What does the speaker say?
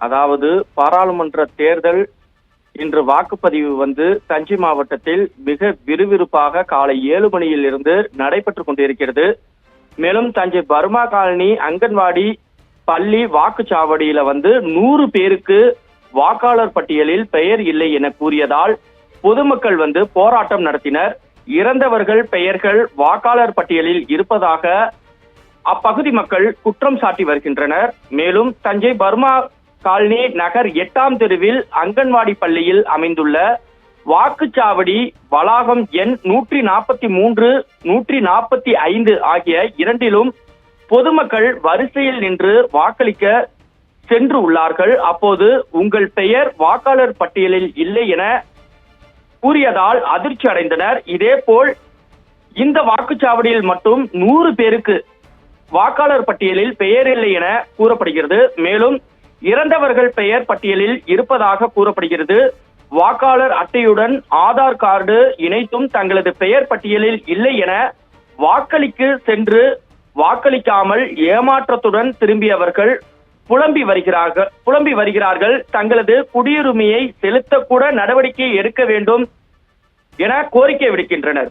அதாவது பாராளுமன்ற தேர்தல் இன்று வாக்குப்பதிவு தஞ்சை மாவட்டத்தில் மிக விறுவிறுப்பாக காலை 7 மணியில் இருந்து நடைபெற்றுக் கொண்டிருக்கிறது. மேலும் தஞ்சை பர்மா காலனி அங்கன்வாடி பள்ளி வாக்குச்சாவடியில 100 பேருக்கு வாக்காளர் பட்டியலில் பெயர் இல்லை என கூறியதால் பொதுமக்கள் போராட்டம் நடத்தினர். இறந்தவர்கள் பெயர்கள் வாக்காளர் பட்டியலில் இருப்பதாக அப்பகுதி மக்கள் குற்றம் சாட்டி வருகின்றனர். மேலும் தஞ்சை பர்மா காலனி நகர் 8ஆம் தெருவில் அங்கன்வாடி பள்ளியில் அமைந்துள்ள வாக்குச்சாவடி வளாகம் எண் 143, 145 ஆகிய இரண்டிலும் பொதுமக்கள் வரிசையில் நின்று வாக்களிக்க சென்று உள்ளார்கள். அப்போது உங்கள் பெயர் வாக்காளர் பட்டியலில் இல்லை என கூறியதால் அதிர்ச்சி அடைந்தனர். இதேபோல் இந்த வாக்குச்சாவடியில் மட்டும் 100 பேருக்கு வாக்காளர் பட்டியலில் பெயர் இல்லை என கூறப்படுகிறது. மேலும் இறந்தவர்கள் பெயர் பட்டியலில் இருப்பதாக கூறப்படுகிறது. வாக்காளர் அட்டையுடன் ஆதார் கார்டு இணைத்தும் தங்களது பெயர் பட்டியலில் இல்லை என வாக்களிக்கு சென்று வாக்களிக்காமல் ஏமாற்றத்துடன் திரும்பியவர்கள் புலம்பி வருகிறார்கள். தங்களது குடியுரிமையை செலுத்தக்கூட நடவடிக்கை எடுக்க வேண்டும் என கோரிக்கை விடுக்கின்றனர்.